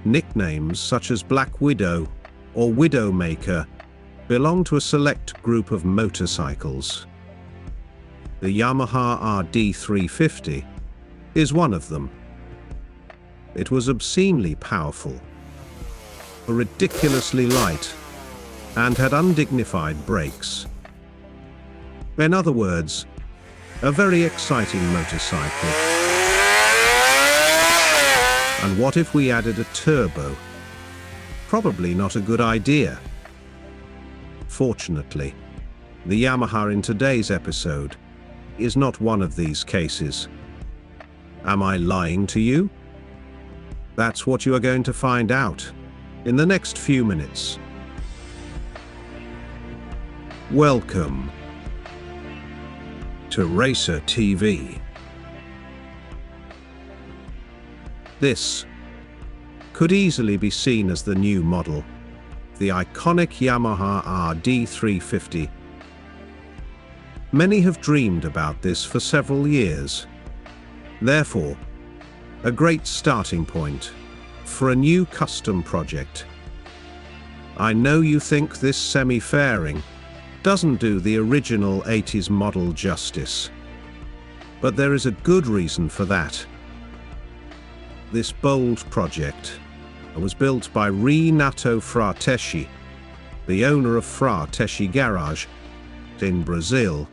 Nicknames such as Black Widow or Widowmaker belong to a select group of motorcycles. The Yamaha RD350 is one of them. It was obscenely powerful, ridiculously light, and had undignified brakes. In other words, a very exciting motorcycle. And what if we added a turbo? Probably not a good idea. Fortunately, the Yamaha in today's episode is not one of these cases. Am I lying to you? That's what you are going to find out in the next few minutes. Welcome to Racertv. This could easily be seen as the new model, the iconic Yamaha RD350. Many have dreamed about this for several years. Therefore, a great starting point for a new custom project. I know you think this semi-fairing doesn't do the original 80s model justice, but there is a good reason for that. This bold project was built by Renato Frateschi, the owner of Frateschi Garage in Brazil.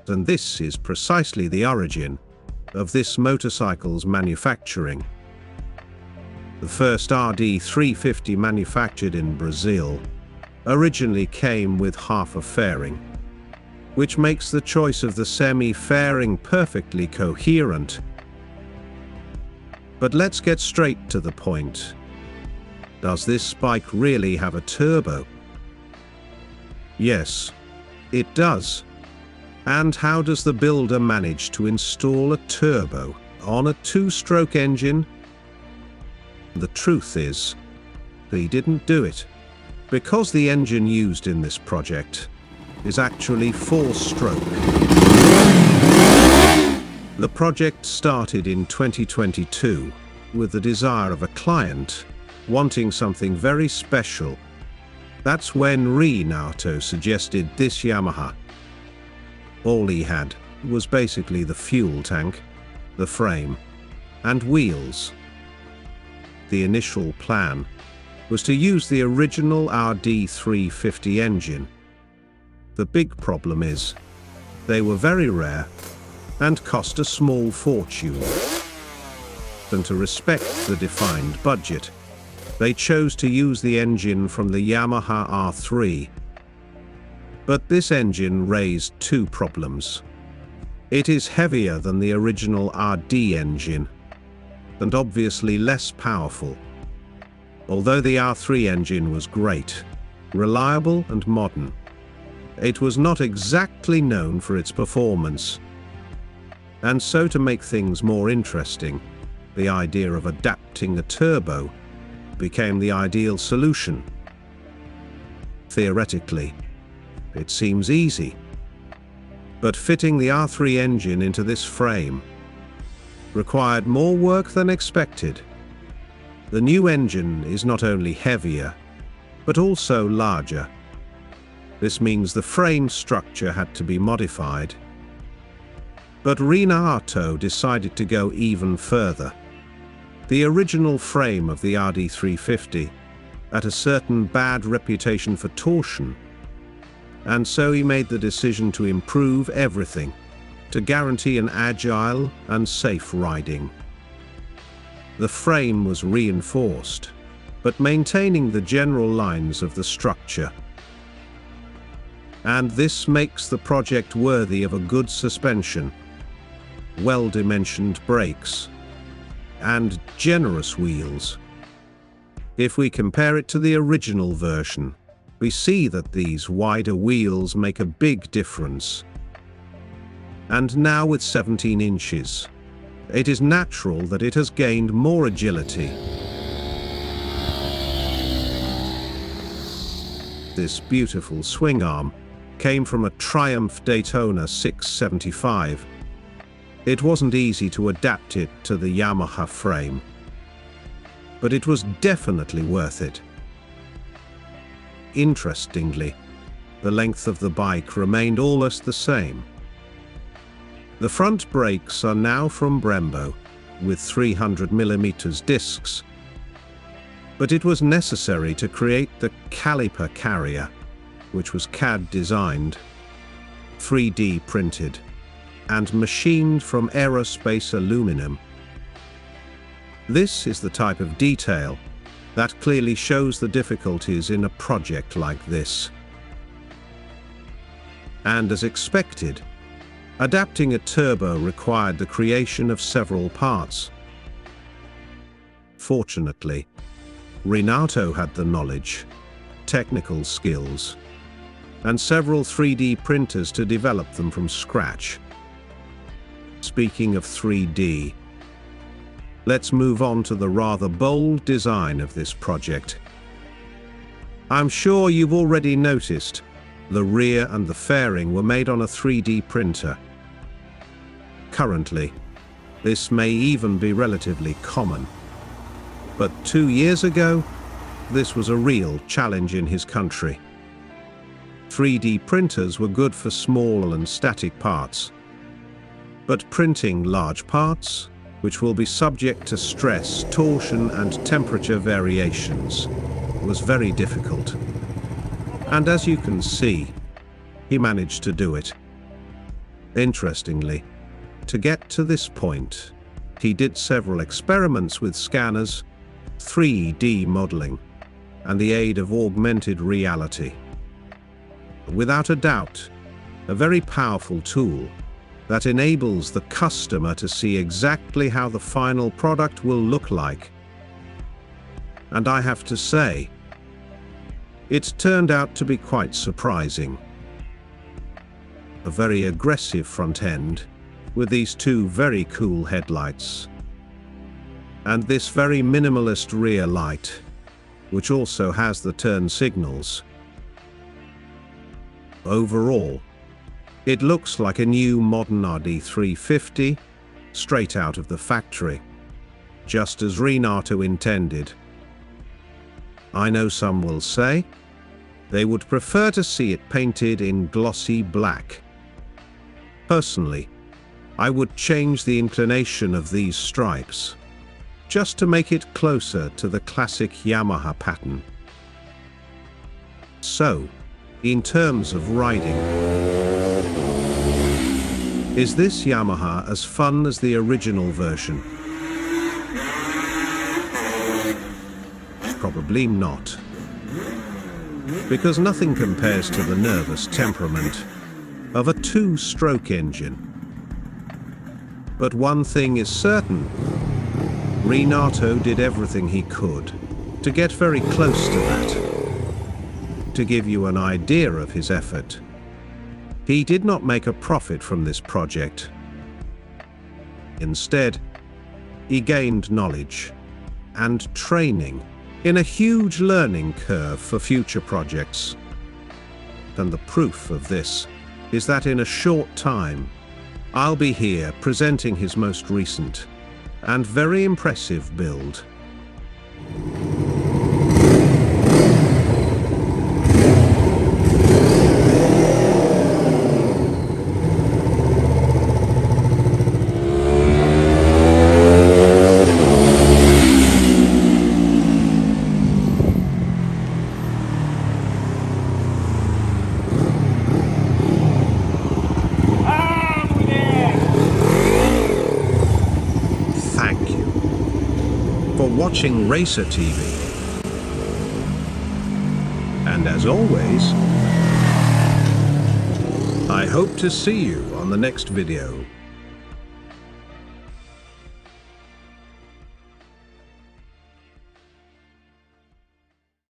And this is precisely the origin of this motorcycle's manufacturing. The first RD350 manufactured in Brazil originally came with half a fairing, which makes the choice of the semi-fairing perfectly coherent. But let's get straight to the point. Does this bike really have a turbo? Yes, it does. And how does the builder manage to install a turbo on a two-stroke engine? The truth is, he didn't do it, because the engine used in this project is actually four-stroke. The project started in 2022 with the desire of a client wanting something very special. That's when Renato suggested this Yamaha. All he had was basically the fuel tank, the frame, and wheels. The initial plan was to use the original RD350 engine. The big problem is, they were very rare and cost a small fortune. And to respect the defined budget, they chose to use the engine from the Yamaha R3. But this engine raised two problems. It is heavier than the original RD engine, and obviously less powerful. Although the R3 engine was great, reliable and modern, it was not exactly known for its performance. And so to make things more interesting, the idea of adapting a turbo became the ideal solution. Theoretically, it seems easy. But fitting the R3 engine into this frame required more work than expected. The new engine is not only heavier, but also larger. This means the frame structure had to be modified. But Renato decided to go even further. The original frame of the RD350 had a certain bad reputation for torsion, and so he made the decision to improve everything to guarantee an agile and safe riding. The frame was reinforced, but maintaining the general lines of the structure. And this makes the project worthy of a good suspension, well-dimensioned brakes, and generous wheels. If we compare it to the original version, we see that these wider wheels make a big difference. And now with 17 inches, it is natural that it has gained more agility. This beautiful swing arm came from a Triumph Daytona 675. It wasn't easy to adapt it to the Yamaha frame. but it was definitely worth it. Interestingly, the length of the bike remained almost the same. The front brakes are now from Brembo, with 300mm discs, but it was necessary to create the caliper carrier, which was CAD designed, 3D printed, and machined from aerospace aluminum. This is the type of detail that clearly shows the difficulties in a project like this. And as expected, adapting a turbo required the creation of several parts. Fortunately, Renato had the knowledge, technical skills, and several 3D printers to develop them from scratch. Speaking of 3D, let's move on to the rather bold design of this project. I'm sure you've already noticed the rear and the fairing were made on a 3D printer. Currently, this may even be relatively common. But 2 years ago, this was a real challenge in his country. 3D printers were good for small and static parts. But printing large parts, which will be subject to stress, torsion, and temperature variations, was very difficult. And as you can see, he managed to do it. Interestingly, to get to this point, he did several experiments with scanners, 3D modeling, and the aid of augmented reality. Without a doubt, a very powerful tool that enables the customer to see exactly how the final product will look like. And I have to say, it turned out to be quite surprising. A very aggressive front end, with these two very cool headlights. And this very minimalist rear light, which also has the turn signals. Overall, it looks like a new modern RD350, straight out of the factory, just as Renato intended. I know some will say they would prefer to see it painted in glossy black. Personally, I would change the inclination of these stripes, just to make it closer to the classic Yamaha pattern. So, in terms of riding, is this Yamaha as fun as the original version? Probably not. Because nothing compares to the nervous temperament of a two-stroke engine. But one thing is certain, Renato did everything he could to get very close to that. To give you an idea of his effort, he did not make a profit from this project. Instead, he gained knowledge and training in a huge learning curve for future projects. And the proof of this is that in a short time, I'll be here presenting his most recent and very impressive build. Watching Racertv. And as always, I hope to see you on the next video.